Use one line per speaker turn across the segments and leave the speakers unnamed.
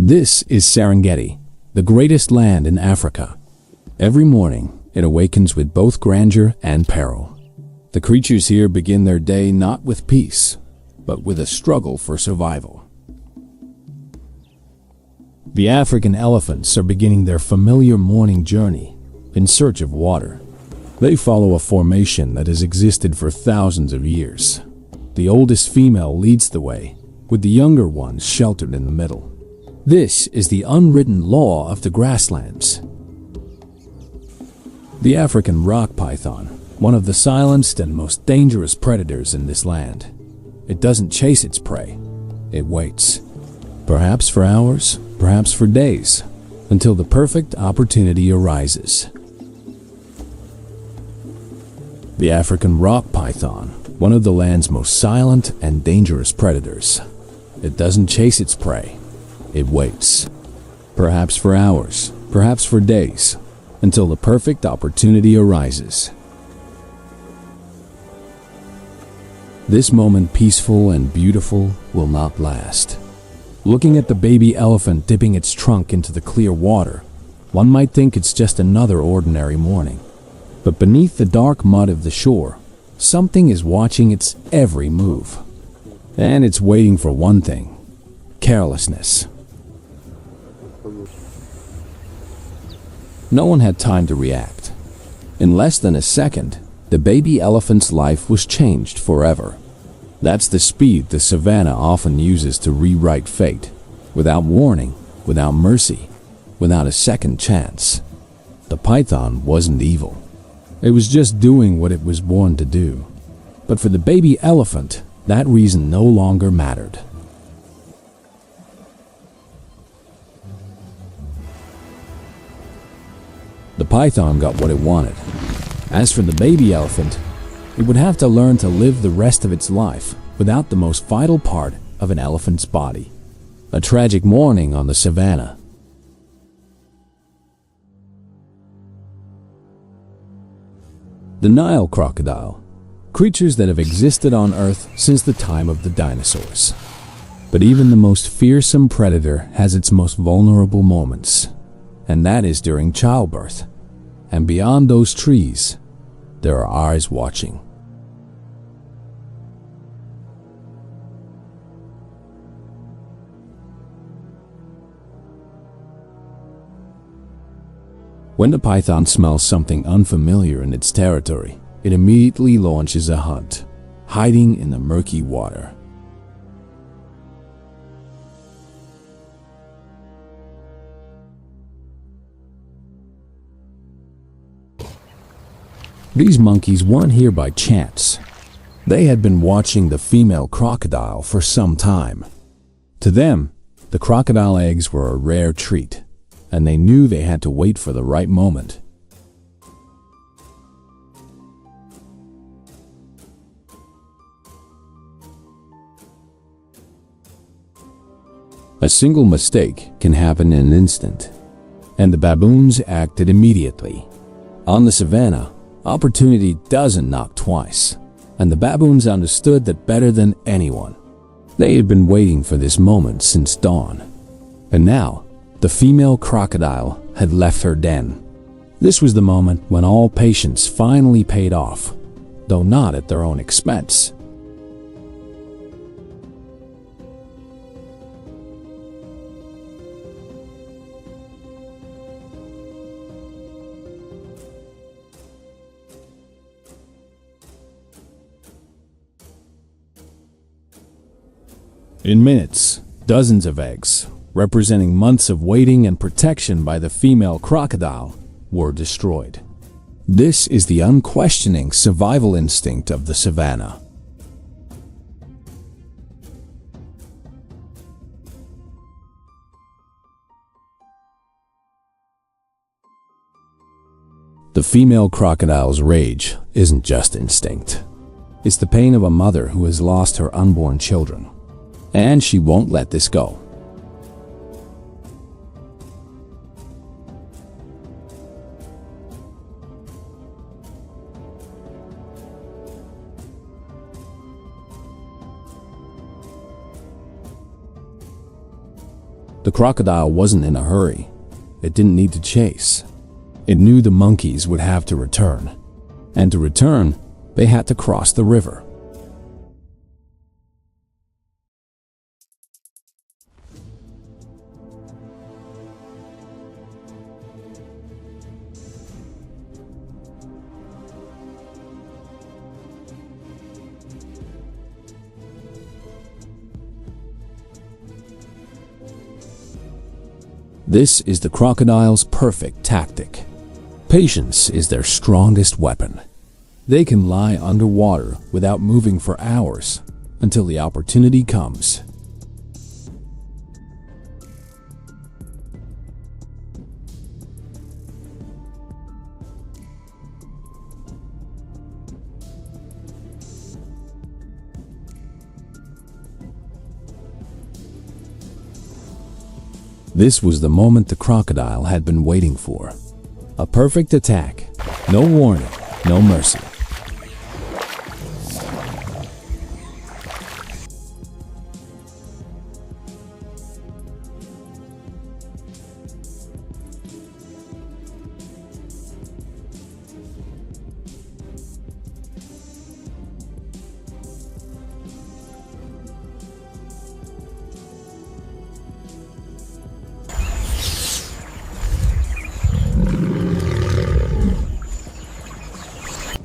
This is Serengeti, the greatest land in Africa. Every morning, it awakens with both grandeur and peril. The creatures here begin their day not with peace, but with a struggle for survival. The African elephants are beginning their familiar morning journey in search of water. They follow a formation that has existed for thousands of years. The oldest female leads the way, with the younger ones sheltered in the middle. This is the unwritten law of the grasslands. The African rock python, one of the silenced and most dangerous predators in this land. It doesn't chase its prey. It waits. Perhaps for hours, perhaps for days, until the perfect opportunity arises. The African rock python, one of the land's most silent and dangerous predators. It doesn't chase its prey. It waits. Perhaps for hours, perhaps for days, until the perfect opportunity arises. This moment, peaceful and beautiful, will not last. Looking at the baby elephant dipping its trunk into the clear water, one might think it's just another ordinary morning. But beneath the dark mud of the shore, something is watching its every move. And it's waiting for one thing: carelessness. No one had time to react. In less than a second, the baby elephant's life was changed forever. That's the speed the savannah often uses to rewrite fate, without warning, without mercy, without a second chance. The python wasn't evil. It was just doing what it was born to do. But for the baby elephant, that reason no longer mattered. The python got what it wanted. As for the baby elephant, it would have to learn to live the rest of its life without the most vital part of an elephant's body. A tragic morning on the savannah. The Nile crocodile, creatures that have existed on Earth since the time of the dinosaurs. But even the most fearsome predator has its most vulnerable moments, and that is during childbirth. And beyond those trees, there are eyes watching. When the python smells something unfamiliar in its territory, it immediately launches a hunt, hiding in the murky water. These monkeys weren't here by chance. They had been watching the female crocodile for some time. To them, the crocodile eggs were a rare treat, and they knew they had to wait for the right moment. A single mistake can happen in an instant, and the baboons acted immediately. On the savannah, opportunity doesn't knock twice, and the baboons understood that better than anyone. They had been waiting for this moment since dawn, and now the female crocodile had left her den. This was the moment when all patience finally paid off, though not at their own expense. In minutes, dozens of eggs, representing months of waiting and protection by the female crocodile, were destroyed. This is the unquestioning survival instinct of the savannah. The female crocodile's rage isn't just instinct. It's the pain of a mother who has lost her unborn children. And she won't let this go. The crocodile wasn't in a hurry. It didn't need to chase. It knew the monkeys would have to return. And to return, they had to cross the river. This is the crocodile's perfect tactic. Patience is their strongest weapon. They can lie underwater without moving for hours until the opportunity comes. This was the moment the crocodile had been waiting for. A perfect attack. No warning, no mercy.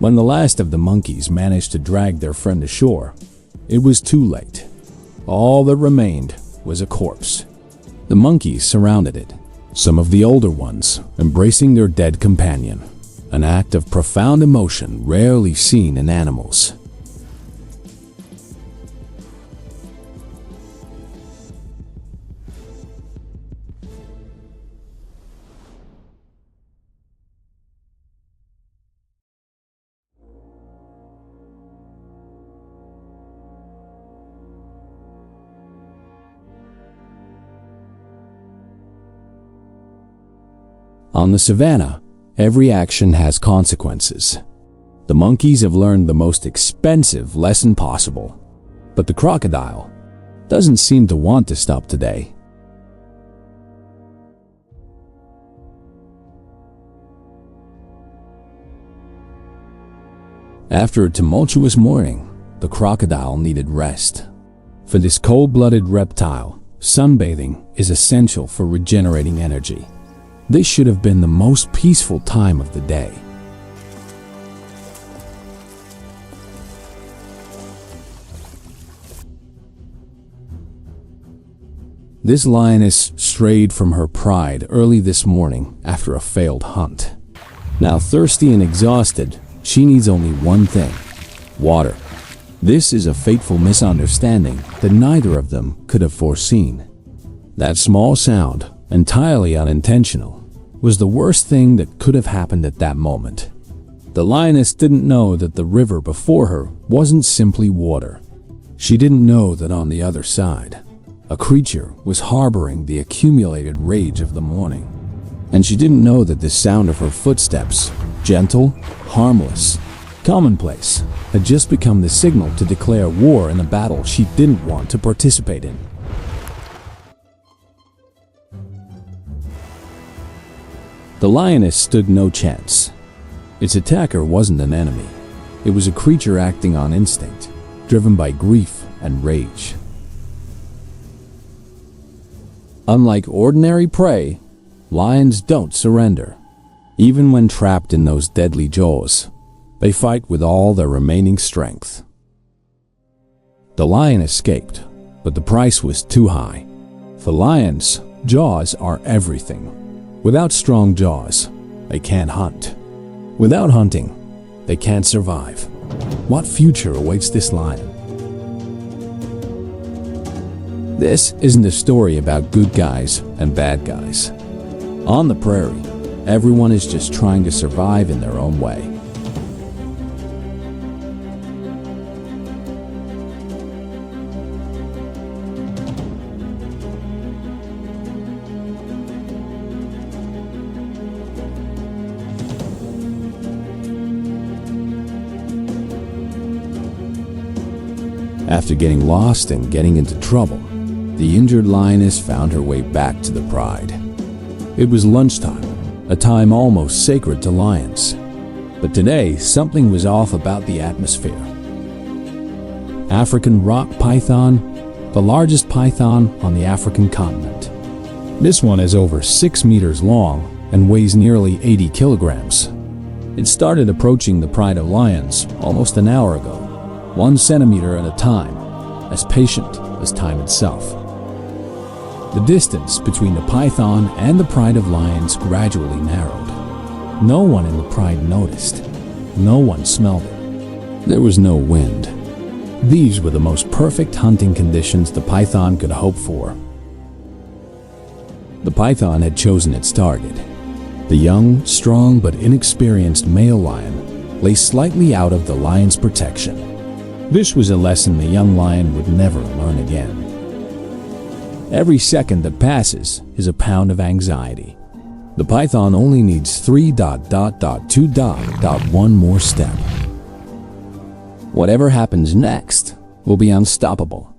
When the last of the monkeys managed to drag their friend ashore, it was too late. All that remained was a corpse. The monkeys surrounded it, some of the older ones embracing their dead companion, an act of profound emotion rarely seen in animals. On the savannah, every action has consequences. The monkeys have learned the most expensive lesson possible, but the crocodile doesn't seem to want to stop today. After a tumultuous morning, the crocodile needed rest. For this cold-blooded reptile, sunbathing is essential for regenerating energy. This should have been the most peaceful time of the day. This lioness strayed from her pride early this morning after a failed hunt. Now thirsty and exhausted, she needs only one thing: water. This is a fateful misunderstanding that neither of them could have foreseen. That small sound, entirely unintentional, was the worst thing that could have happened at that moment. The lioness didn't know that the river before her wasn't simply water. She didn't know that on the other side, a creature was harboring the accumulated rage of the morning. And she didn't know that the sound of her footsteps, gentle, harmless, commonplace, had just become the signal to declare war in a battle she didn't want to participate in. The lioness stood no chance. Its attacker wasn't an enemy. It was a creature acting on instinct, driven by grief and rage. Unlike ordinary prey, lions don't surrender. Even when trapped in those deadly jaws, they fight with all their remaining strength. The lion escaped, but the price was too high. For lions, jaws are everything. Without strong jaws, they can't hunt. Without hunting, they can't survive. What future awaits this lion? This isn't a story about good guys and bad guys. On the prairie, everyone is just trying to survive in their own way. After getting lost and getting into trouble, the injured lioness found her way back to the pride. It was lunchtime, a time almost sacred to lions. But today, something was off about the atmosphere. African rock python, the largest python on the African continent. This one is over 6 meters long and weighs nearly 80 kilograms. It started approaching the pride of lions almost an hour ago, 1 centimeter at a time, as patient as time itself. The distance between the python and the pride of lions gradually narrowed. No one in the pride noticed. No one smelled it. There was no wind. These were the most perfect hunting conditions the python could hope for. The python had chosen its target. The young, strong, but inexperienced male lion lay slightly out of the lion's protection. This was a lesson the young lion would never learn again. Every second that passes is a pound of anxiety. The python only needs 3.2.1 more step. Whatever happens next will be unstoppable.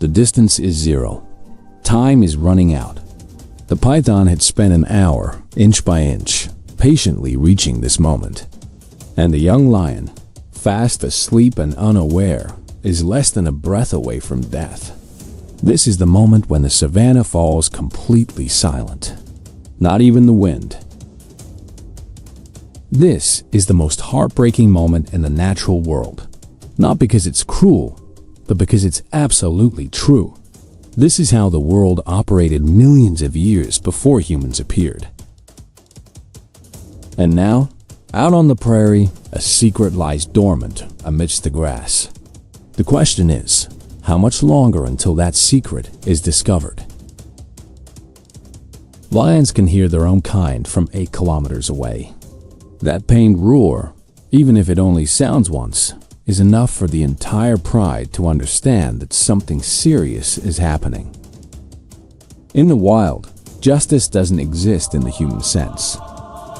The distance is 0. Time is running out. The python had spent an hour, inch by inch, patiently reaching this moment. And the young lion, fast asleep and unaware, is less than a breath away from death. This is the moment when the savannah falls completely silent. Not even the wind. This is the most heartbreaking moment in the natural world. Not because it's cruel, but because it's absolutely true. This is how the world operated millions of years before humans appeared. And now, out on the prairie, a secret lies dormant amidst the grass. The question is, how much longer until that secret is discovered? Lions can hear their own kind from 8 kilometers away. That pained roar, even if it only sounds once, is enough for the entire pride to understand that something serious is happening. In the wild, justice doesn't exist in the human sense.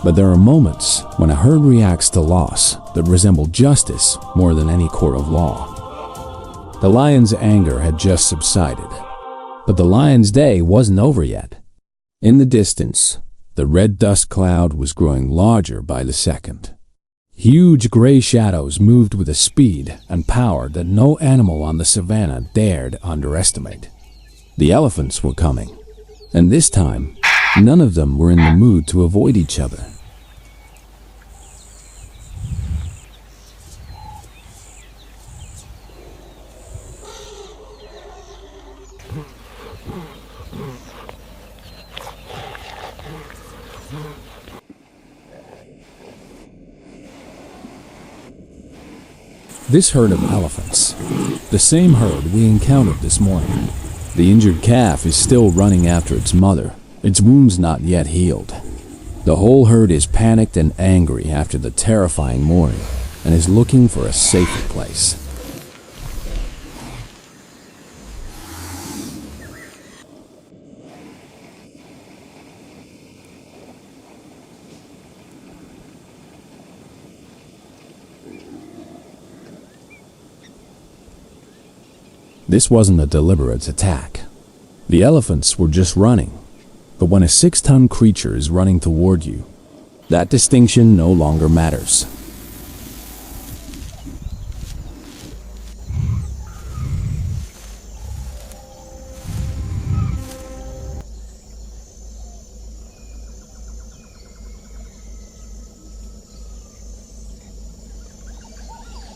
But there are moments when a herd reacts to loss that resemble justice more than any court of law. The lion's anger had just subsided, but the lion's day wasn't over yet. In the distance, the red dust cloud was growing larger by the second. Huge gray shadows moved with a speed and power that no animal on the savannah dared underestimate. The elephants were coming, and this time, none of them were in the mood to avoid each other. This herd of elephants, the same herd we encountered this morning. The injured calf is still running after its mother, its wounds not yet healed. The whole herd is panicked and angry after the terrifying morning and is looking for a safer place. This wasn't a deliberate attack. The elephants were just running. But when a 6-ton creature is running toward you, that distinction no longer matters.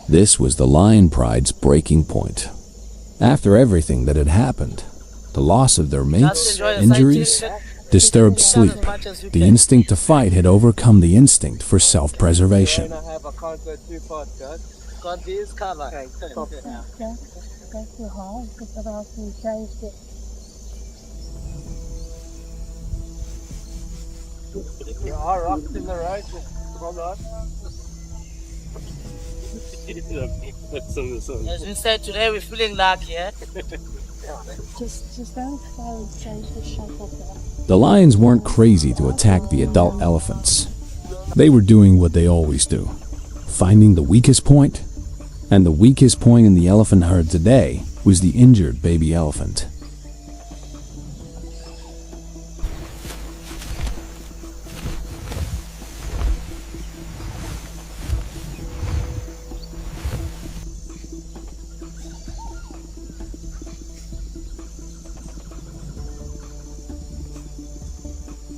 This was the lion pride's breaking point. After everything that had happened, the loss of their mates, injuries, disturbed sleep, the instinct to fight had overcome the instinct for self-preservation.
As we said today, we're feeling lucky, yeah?
Just don't fail to change the shape of that.
The lions weren't crazy to attack the adult elephants. They were doing what they always do, finding the weakest point. And the weakest point in the elephant herd today was the injured baby elephant.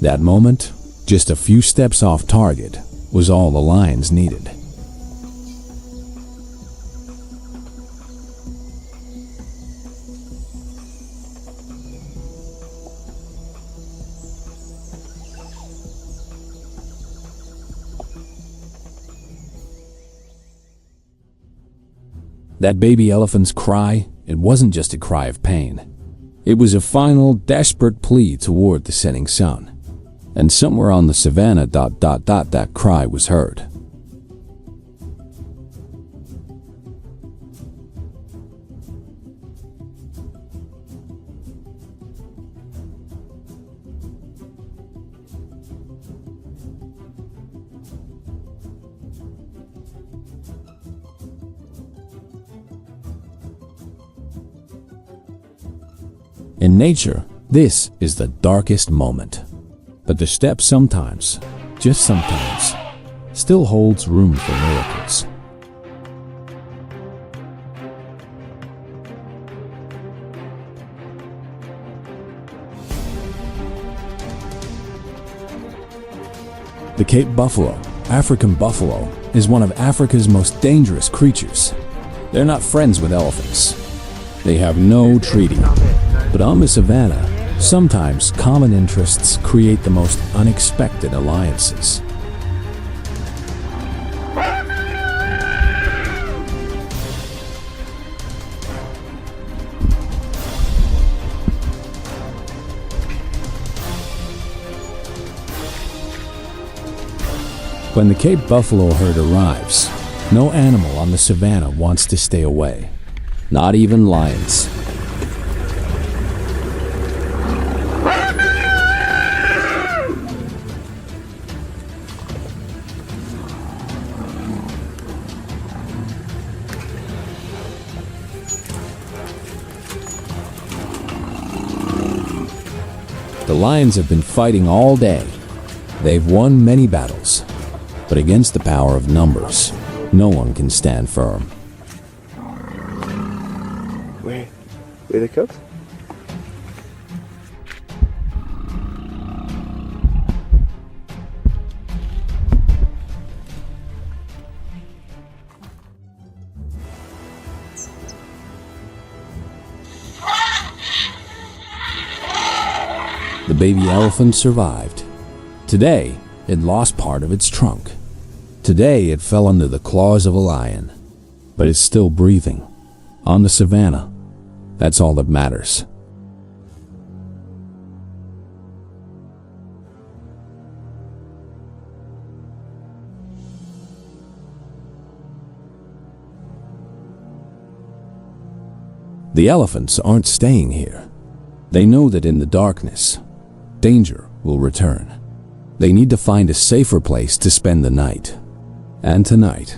That moment, just a few steps off target, was all the lions needed. That baby elephant's cry, it wasn't just a cry of pain. It was a final, desperate plea toward the setting sun. And somewhere on the savannah, that cry was heard. In nature, this is the darkest moment. But the steppe sometimes, just sometimes, still holds room for miracles. The Cape buffalo, African buffalo, is one of Africa's most dangerous creatures. They're not friends with elephants. They have no treaty. But on the savannah, sometimes common interests create the most unexpected alliances. When the Cape buffalo herd arrives, no animal on the savannah wants to stay away, not even lions. The lions have been fighting all day. They've won many battles, but against the power of numbers, no one can stand firm.
Where the cubs?
The baby elephant survived. Today, it lost part of its trunk. Today, it fell under the claws of a lion. But it's still breathing. On the savannah. That's all that matters. The elephants aren't staying here. They know that in the darkness, danger will return. They need to find a safer place to spend the night. And tonight,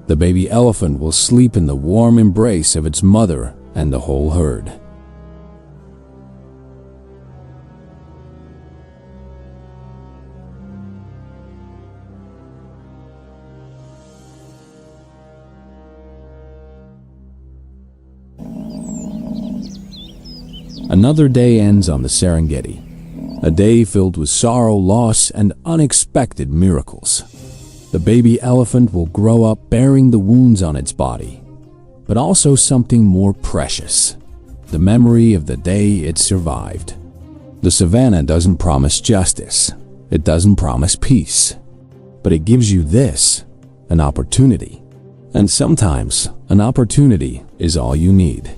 the baby elephant will sleep in the warm embrace of its mother and the whole herd. Another day ends on the Serengeti. A day filled with sorrow, loss, and unexpected miracles. The baby elephant will grow up bearing the wounds on its body, but also something more precious, the memory of the day it survived. The savannah doesn't promise justice. It doesn't promise peace. But it gives you this, an opportunity. And sometimes, an opportunity is all you need.